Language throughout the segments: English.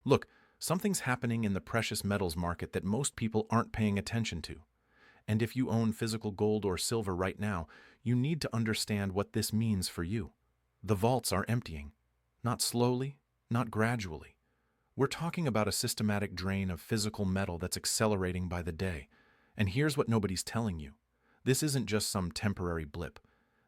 Look, something's happening in the precious metals market that most people aren't paying attention to. And if you own physical gold or silver right now, you need to understand what this means for you. The vaults are emptying. Not slowly, not gradually. We're talking about a systematic drain of physical metal that's accelerating by the day. And here's what nobody's telling you. This isn't just some temporary blip.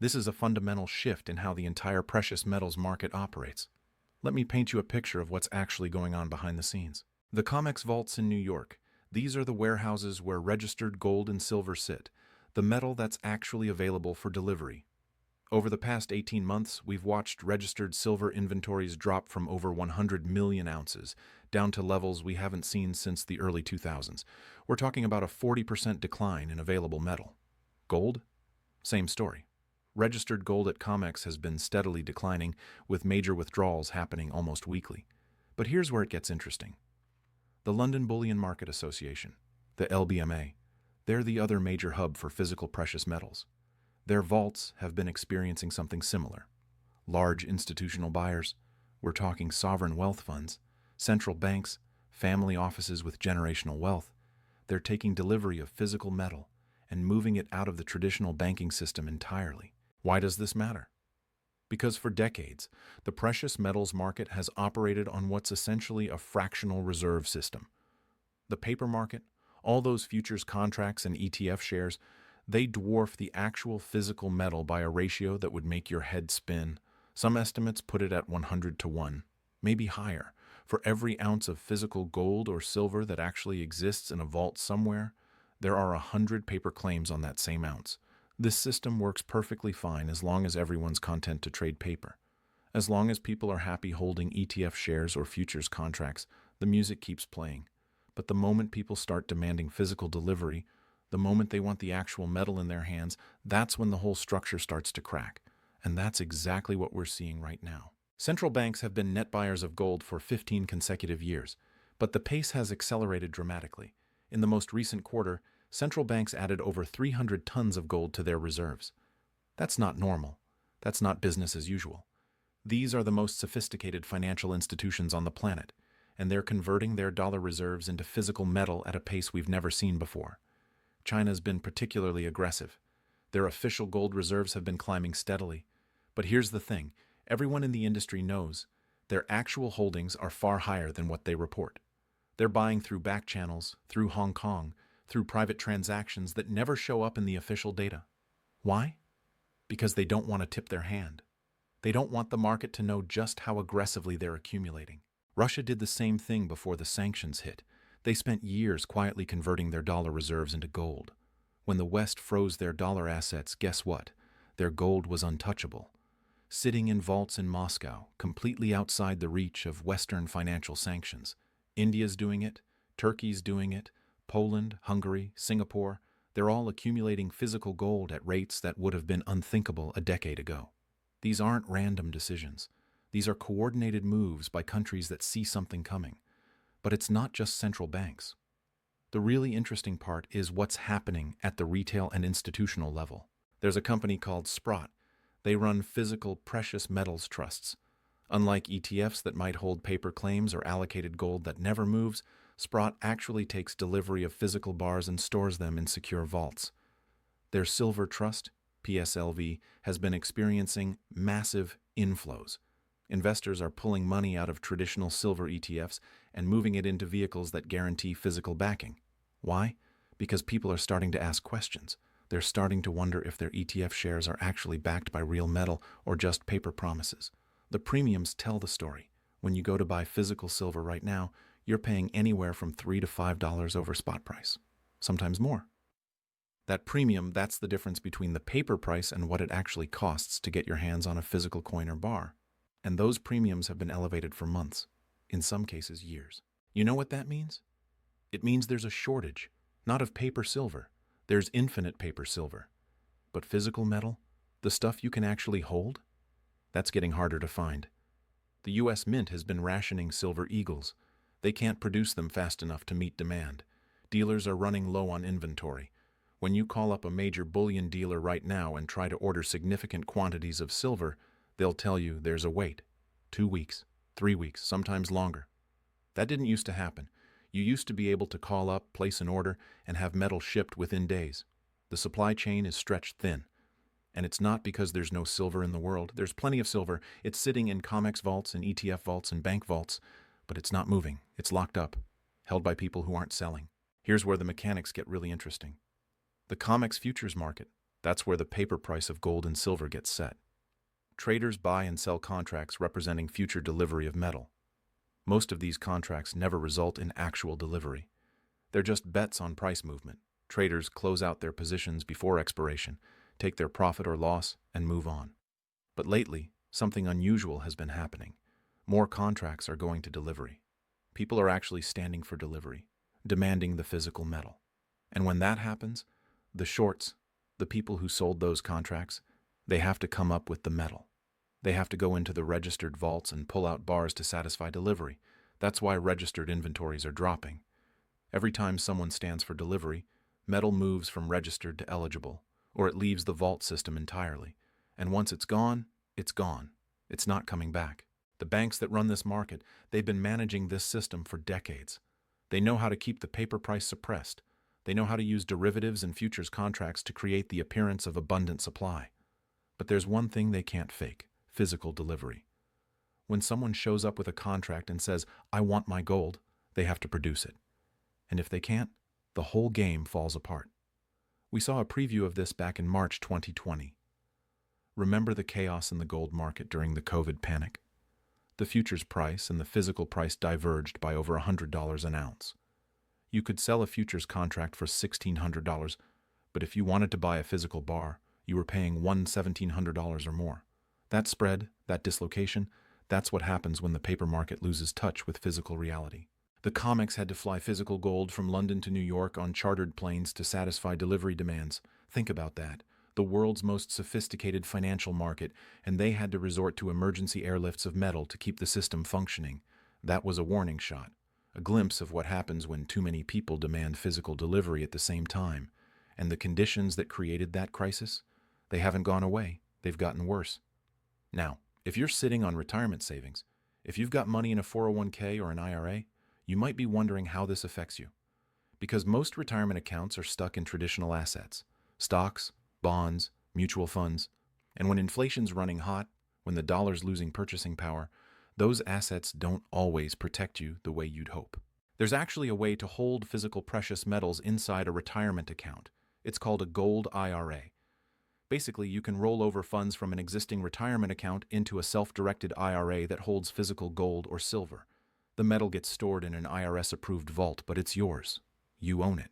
This is a fundamental shift in how the entire precious metals market operates. Let me paint you a picture of what's actually going on behind the scenes. The COMEX vaults in New York. These are the warehouses where registered gold and silver sit, the metal that's actually available for delivery. Over the past 18 months, we've watched registered silver inventories drop from over 100 million ounces down to levels we haven't seen since the early 2000s. We're talking about a 40% decline in available metal. Gold? Same story. Registered gold at COMEX has been steadily declining, with major withdrawals happening almost weekly. But here's where it gets interesting. The London Bullion Market Association, the LBMA, they're the other major hub for physical precious metals. Their vaults have been experiencing something similar. Large institutional buyers, we're talking sovereign wealth funds, central banks, family offices with generational wealth, they're taking delivery of physical metal and moving it out of the traditional banking system entirely. Why does this matter? Because for decades, the precious metals market has operated on what's essentially a fractional reserve system. The paper market, all those futures contracts and ETF shares, they dwarf the actual physical metal by a ratio that would make your head spin. Some estimates put it at 100 to 1, maybe higher. For every ounce of physical gold or silver that actually exists in a vault somewhere, there are 100 paper claims on that same ounce. This system works perfectly fine as long as everyone's content to trade paper. As long as people are happy holding ETF shares or futures contracts, the music keeps playing. But the moment people start demanding physical delivery, the moment they want the actual metal in their hands, that's when the whole structure starts to crack. And that's exactly what we're seeing right now. Central banks have been net buyers of gold for 15 consecutive years, but the pace has accelerated dramatically. In the most recent quarter, central banks added over 300 tons of gold to their reserves. That's not normal. That's not business as usual. These are the most sophisticated financial institutions on the planet, and they're converting their dollar reserves into physical metal at a pace we've never seen before. China's been particularly aggressive. Their official gold reserves have been climbing steadily. But here's the thing, everyone in the industry knows their actual holdings are far higher than what they report. They're buying through back channels, through Hong Kong, through private transactions that never show up in the official data. Why? Because they don't want to tip their hand. They don't want the market to know just how aggressively they're accumulating. Russia did the same thing before the sanctions hit. They spent years quietly converting their dollar reserves into gold. When the West froze their dollar assets, guess what? Their gold was untouchable. Sitting in vaults in Moscow, completely outside the reach of Western financial sanctions. India's doing it, Turkey's doing it, Poland, Hungary, Singapore, they're all accumulating physical gold at rates that would have been unthinkable a decade ago. These aren't random decisions. These are coordinated moves by countries that see something coming. But it's not just central banks. The really interesting part is what's happening at the retail and institutional level. There's a company called Sprott. They run physical precious metals trusts. Unlike ETFs that might hold paper claims or allocated gold that never moves, Sprott actually takes delivery of physical bars and stores them in secure vaults. Their Silver Trust, PSLV, has been experiencing massive inflows. Investors are pulling money out of traditional silver ETFs and moving it into vehicles that guarantee physical backing. Why? Because people are starting to ask questions. They're starting to wonder if their ETF shares are actually backed by real metal or just paper promises. The premiums tell the story. When you go to buy physical silver right now, you're paying anywhere from $3 to $5 over spot price, sometimes more. That premium, that's the difference between the paper price and what it actually costs to get your hands on a physical coin or bar. And those premiums have been elevated for months, in some cases years. You know what that means? It means there's a shortage, not of paper silver. There's infinite paper silver. But physical metal, the stuff you can actually hold, that's getting harder to find. The US Mint has been rationing silver eagles. They can't produce them fast enough to meet demand. Dealers are running low on inventory. When you call up a major bullion dealer right now and try to order significant quantities of silver, they'll tell you there's a wait. 2 weeks, 3 weeks, sometimes longer. That didn't used to happen. You used to be able to call up, place an order, and have metal shipped within days. The supply chain is stretched thin. And it's not because there's no silver in the world. There's plenty of silver. It's sitting in COMEX vaults and ETF vaults and bank vaults, but it's not moving. It's locked up, held by people who aren't selling. Here's where the mechanics get really interesting. The COMEX futures market, that's where the paper price of gold and silver gets set. Traders buy and sell contracts representing future delivery of metal. Most of these contracts never result in actual delivery. They're just bets on price movement. Traders close out their positions before expiration, take their profit or loss, and move on. But lately, something unusual has been happening. More contracts are going to delivery. People are actually standing for delivery, demanding the physical metal. And when that happens, the shorts, the people who sold those contracts, they have to come up with the metal. They have to go into the registered vaults and pull out bars to satisfy delivery. That's why registered inventories are dropping. Every time someone stands for delivery, metal moves from registered to eligible, or it leaves the vault system entirely. And once it's gone, it's gone. It's not coming back. The banks that run this market, they've been managing this system for decades. They know how to keep the paper price suppressed. They know how to use derivatives and futures contracts to create the appearance of abundant supply. But there's one thing they can't fake: physical delivery. When someone shows up with a contract and says, "I want my gold," they have to produce it. And if they can't, the whole game falls apart. We saw a preview of this back in March 2020. Remember the chaos in the gold market during the COVID panic? The futures price and the physical price diverged by over $100 an ounce. You could sell a futures contract for $1,600, but if you wanted to buy a physical bar, you were paying $1,700 or more. That spread, that dislocation, that's what happens when the paper market loses touch with physical reality. The COMEX had to fly physical gold from London to New York on chartered planes to satisfy delivery demands. Think about that. The world's most sophisticated financial market, and they had to resort to emergency airlifts of metal to keep the system functioning. That was a warning shot, a glimpse of what happens when too many people demand physical delivery at the same time. And the conditions that created that crisis, they haven't gone away. They've gotten worse. Now, if you're sitting on retirement savings, if you've got money in a 401k or an IRA, you might be wondering how this affects you. Because most retirement accounts are stuck in traditional assets: stocks, bonds, mutual funds. And when inflation's running hot, when the dollar's losing purchasing power, those assets don't always protect you the way you'd hope. There's actually a way to hold physical precious metals inside a retirement account. It's called a gold IRA. Basically, you can roll over funds from an existing retirement account into a self-directed IRA that holds physical gold or silver. The metal gets stored in an IRS-approved vault, but it's yours. You own it.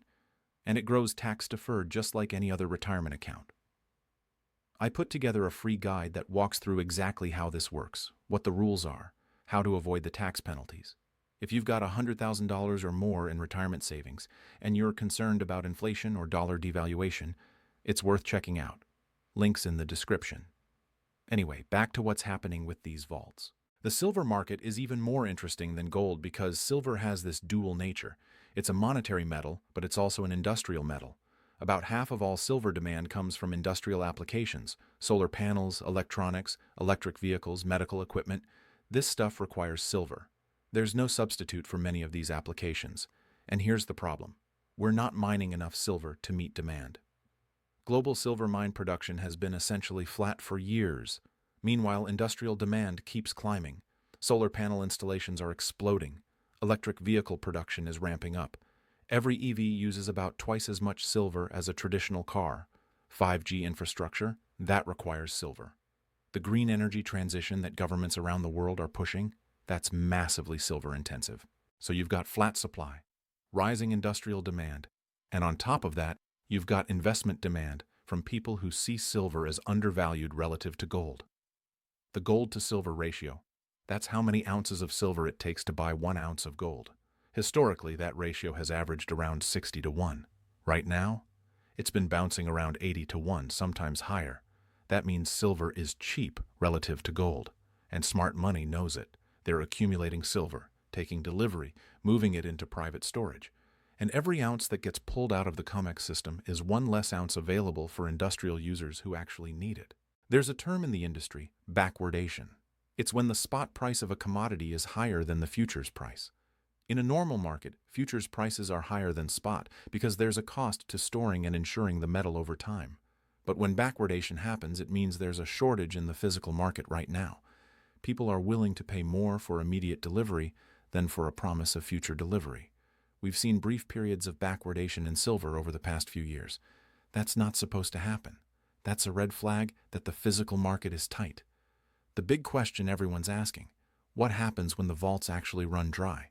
And it grows tax-deferred just like any other retirement account. I put together a free guide that walks through exactly how this works, what the rules are, how to avoid the tax penalties. If you've got $100,000 or more in retirement savings, and you're concerned about inflation or dollar devaluation, it's worth checking out. Links in the description. Anyway, back to what's happening with these vaults. The silver market is even more interesting than gold because silver has this dual nature. It's a monetary metal, but it's also an industrial metal. About half of all silver demand comes from industrial applications: solar panels, electronics, electric vehicles, medical equipment. This stuff requires silver. There's no substitute for many of these applications. And here's the problem: we're not mining enough silver to meet demand. Global silver mine production has been essentially flat for years. Meanwhile, industrial demand keeps climbing. Solar panel installations are exploding. Electric vehicle production is ramping up. Every EV uses about twice as much silver as a traditional car. 5G infrastructure, that requires silver. The green energy transition that governments around the world are pushing, that's massively silver intensive. So you've got flat supply, rising industrial demand, and on top of that, you've got investment demand from people who see silver as undervalued relative to gold. The gold to silver ratio, that's how many ounces of silver it takes to buy 1 ounce of gold. Historically, that ratio has averaged around 60 to 1. Right now, it's been bouncing around 80 to 1, sometimes higher. That means silver is cheap relative to gold, and smart money knows it. They're accumulating silver, taking delivery, moving it into private storage. And every ounce that gets pulled out of the COMEX system is 1 less ounce available for industrial users who actually need it. There's a term in the industry: backwardation. It's when the spot price of a commodity is higher than the futures price. In a normal market, futures prices are higher than spot because there's a cost to storing and insuring the metal over time. But when backwardation happens, it means there's a shortage in the physical market right now. People are willing to pay more for immediate delivery than for a promise of future delivery. We've seen brief periods of backwardation in silver over the past few years. That's not supposed to happen. That's a red flag that the physical market is tight. The big question everyone's asking: what happens when the vaults actually run dry?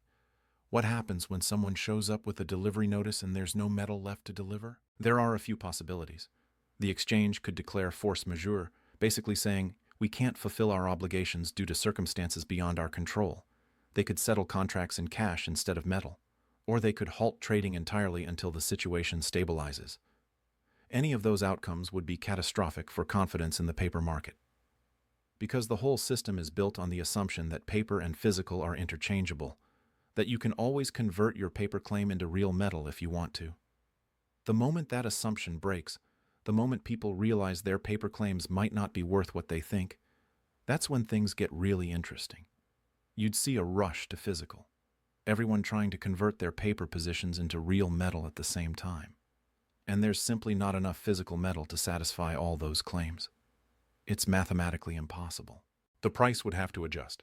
What happens when someone shows up with a delivery notice and there's no metal left to deliver? There are a few possibilities. The exchange could declare force majeure, basically saying, we can't fulfill our obligations due to circumstances beyond our control. They could settle contracts in cash instead of metal. Or they could halt trading entirely until the situation stabilizes. Any of those outcomes would be catastrophic for confidence in the paper market. Because the whole system is built on the assumption that paper and physical are interchangeable, that you can always convert your paper claim into real metal if you want to. The moment that assumption breaks, the moment people realize their paper claims might not be worth what they think, that's when things get really interesting. You'd see a rush to physical. Everyone trying to convert their paper positions into real metal at the same time. And there's simply not enough physical metal to satisfy all those claims. It's mathematically impossible. The price would have to adjust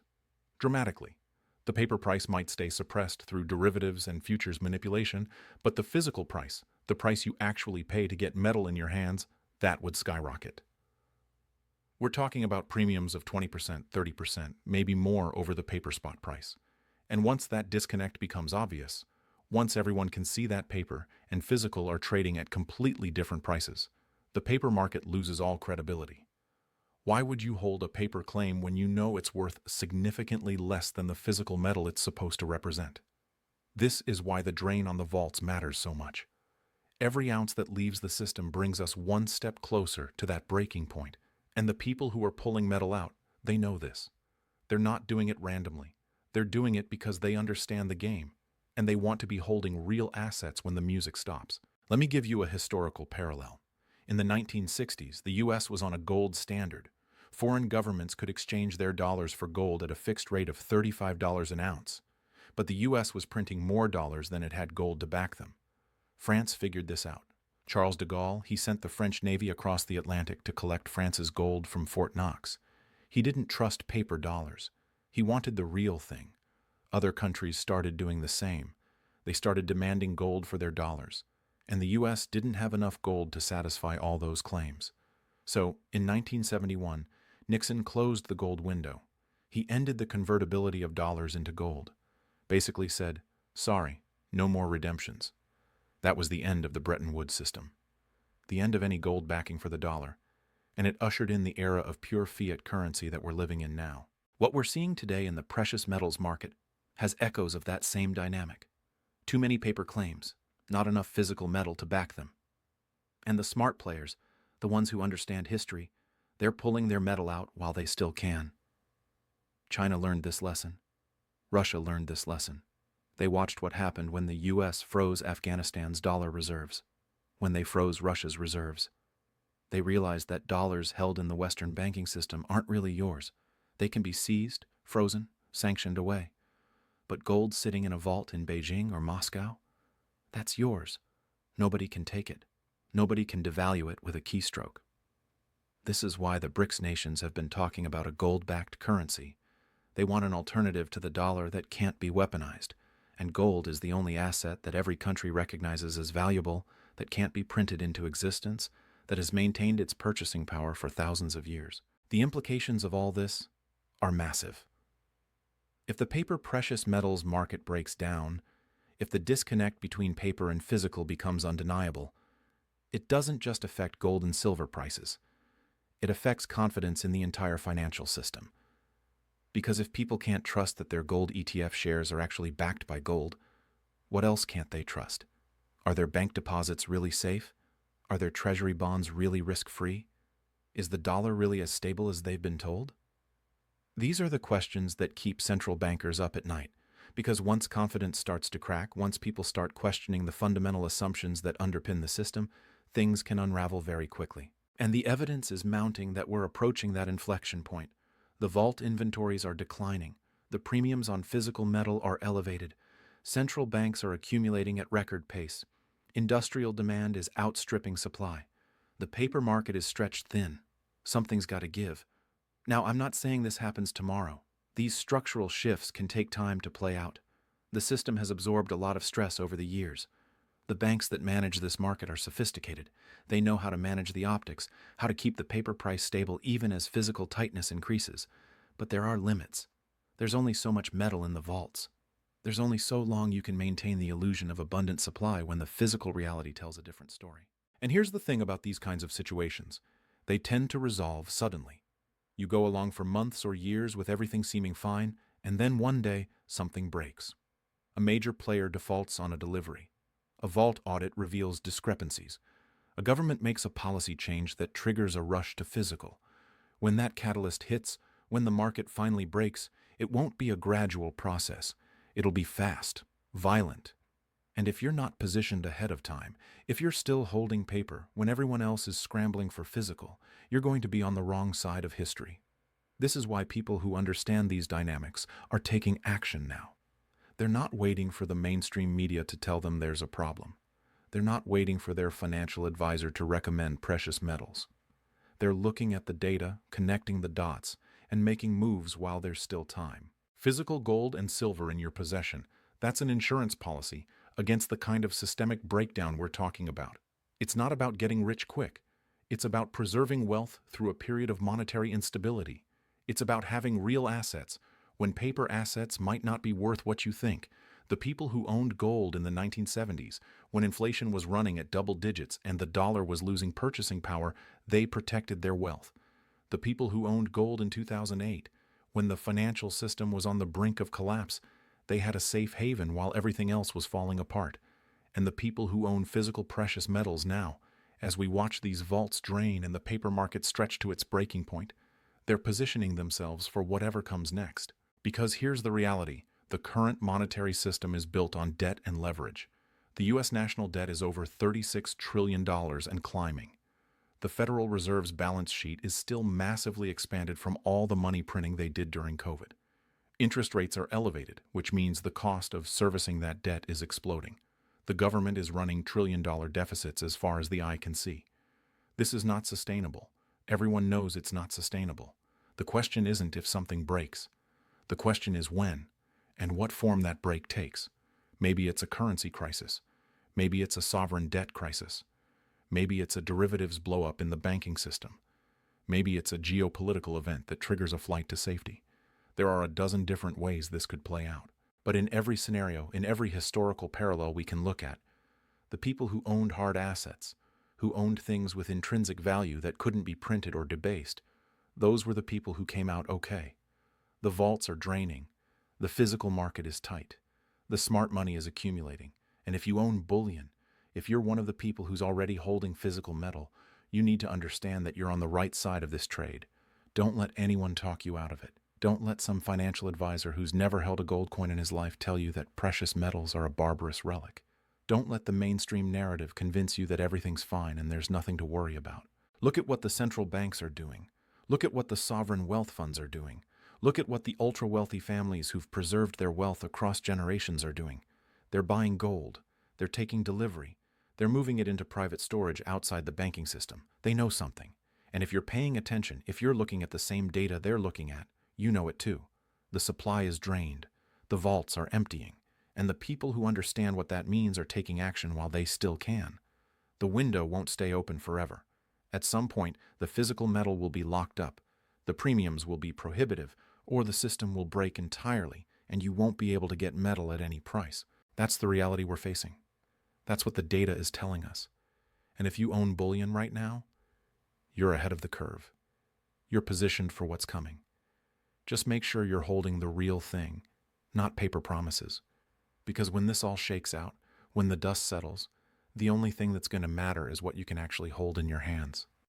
dramatically. The paper price might stay suppressed through derivatives and futures manipulation, but the physical price, the price you actually pay to get metal in your hands, that would skyrocket. We're talking about premiums of 20%, 30%, maybe more over the paper spot price. And once that disconnect becomes obvious, once everyone can see that paper and physical are trading at completely different prices, the paper market loses all credibility. Why would you hold a paper claim when you know it's worth significantly less than the physical metal it's supposed to represent? This is why the drain on the vaults matters so much. Every ounce that leaves the system brings us one step closer to that breaking point, and the people who are pulling metal out, they know this. They're not doing it randomly. They're doing it because they understand the game, and they want to be holding real assets when the music stops. Let me give you a historical parallel. In the 1960s, the U.S. was on a gold standard. Foreign governments could exchange their dollars for gold at a fixed rate of $35 an ounce. But the U.S. was printing more dollars than it had gold to back them. France figured this out. Charles de Gaulle, he sent the French Navy across the Atlantic to collect France's gold from Fort Knox. He didn't trust paper dollars. He wanted the real thing. Other countries started doing the same. They started demanding gold for their dollars. And the U.S. didn't have enough gold to satisfy all those claims. So, in 1971, Nixon closed the gold window. He ended the convertibility of dollars into gold. Basically said, sorry, no more redemptions. That was the end of the Bretton Woods system. The end of any gold backing for the dollar. And it ushered in the era of pure fiat currency that we're living in now. What we're seeing today in the precious metals market has echoes of that same dynamic. Too many paper claims, not enough physical metal to back them. And the smart players, the ones who understand history, they're pulling their metal out while they still can. China learned this lesson. Russia learned this lesson. They watched what happened when the U.S. froze Afghanistan's dollar reserves, when they froze Russia's reserves. They realized that dollars held in the Western banking system aren't really yours. They can be seized, frozen, sanctioned away. But gold sitting in a vault in Beijing or Moscow, that's yours. Nobody can take it. Nobody can devalue it with a keystroke. This is why the BRICS nations have been talking about a gold-backed currency. They want an alternative to the dollar that can't be weaponized, and gold is the only asset that every country recognizes as valuable, that can't be printed into existence, that has maintained its purchasing power for thousands of years. The implications of all this are massive. If the paper precious metals market breaks down, if the disconnect between paper and physical becomes undeniable, it doesn't just affect gold and silver prices. It affects confidence in the entire financial system. Because if people can't trust that their gold ETF shares are actually backed by gold, what else can't they trust? Are their bank deposits really safe? Are their treasury bonds really risk-free? Is the dollar really as stable as they've been told? These are the questions that keep central bankers up at night, because once confidence starts to crack, once people start questioning the fundamental assumptions that underpin the system, things can unravel very quickly. And the evidence is mounting that we're approaching that inflection point. The vault inventories are declining. The premiums on physical metal are elevated. Central banks are accumulating at record pace. Industrial demand is outstripping supply. The paper market is stretched thin. Something's got to give. Now, I'm not saying this happens tomorrow. These structural shifts can take time to play out. The system has absorbed a lot of stress over the years. The banks that manage this market are sophisticated. They know how to manage the optics, how to keep the paper price stable even as physical tightness increases. But there are limits. There's only so much metal in the vaults. There's only so long you can maintain the illusion of abundant supply when the physical reality tells a different story. And here's the thing about these kinds of situations. They tend to resolve suddenly. You go along for months or years with everything seeming fine, and then one day, something breaks. A major player defaults on a delivery. A vault audit reveals discrepancies. A government makes a policy change that triggers a rush to physical. When that catalyst hits, when the market finally breaks, it won't be a gradual process. It'll be fast, violent. And if you're not positioned ahead of time, if you're still holding paper when everyone else is scrambling for physical, you're going to be on the wrong side of history. This is why people who understand these dynamics are taking action now. They're not waiting for the mainstream media to tell them there's a problem. They're not waiting for their financial advisor to recommend precious metals. They're looking at the data, connecting the dots, and making moves while there's still time. Physical gold and silver in your possession, that's an insurance policy against the kind of systemic breakdown we're talking about. It's not about getting rich quick. It's about preserving wealth through a period of monetary instability. It's about having real assets when paper assets might not be worth what you think. The people who owned gold in the 1970s, when inflation was running at double digits and the dollar was losing purchasing power, they protected their wealth. The people who owned gold in 2008, when the financial system was on the brink of collapse, they had a safe haven while everything else was falling apart. And the people who own physical precious metals now, as we watch these vaults drain and the paper market stretch to its breaking point, they're positioning themselves for whatever comes next. Because here's the reality. The current monetary system is built on debt and leverage. The U.S. national debt is over $36 trillion and climbing. The Federal Reserve's balance sheet is still massively expanded from all the money printing they did during COVID. Interest rates are elevated, which means the cost of servicing that debt is exploding. The government is running trillion-dollar deficits as far as the eye can see. This is not sustainable. Everyone knows it's not sustainable. The question isn't if something breaks. The question is when, and what form that break takes. Maybe it's a currency crisis. Maybe it's a sovereign debt crisis. Maybe it's a derivatives blow-up in the banking system. Maybe it's a geopolitical event that triggers a flight to safety. There are a dozen different ways this could play out. But in every scenario, in every historical parallel we can look at, the people who owned hard assets, who owned things with intrinsic value that couldn't be printed or debased, those were the people who came out okay. The vaults are draining. The physical market is tight. The smart money is accumulating. And if you own bullion, if you're one of the people who's already holding physical metal, you need to understand that you're on the right side of this trade. Don't let anyone talk you out of it. Don't let some financial advisor who's never held a gold coin in his life tell you that precious metals are a barbarous relic. Don't let the mainstream narrative convince you that everything's fine and there's nothing to worry about. Look at what the central banks are doing. Look at what the sovereign wealth funds are doing. Look at what the ultra-wealthy families who've preserved their wealth across generations are doing. They're buying gold. They're taking delivery. They're moving it into private storage outside the banking system. They know something. And if you're paying attention, if you're looking at the same data they're looking at, you know it too. The supply is drained. The vaults are emptying. And the people who understand what that means are taking action while they still can. The window won't stay open forever. At some point, the physical metal will be locked up. The premiums will be prohibitive, or the system will break entirely, and you won't be able to get metal at any price. That's the reality we're facing. That's what the data is telling us. And if you own bullion right now, you're ahead of the curve. You're positioned for what's coming. Just make sure you're holding the real thing, not paper promises. Because when this all shakes out, when the dust settles, the only thing that's going to matter is what you can actually hold in your hands.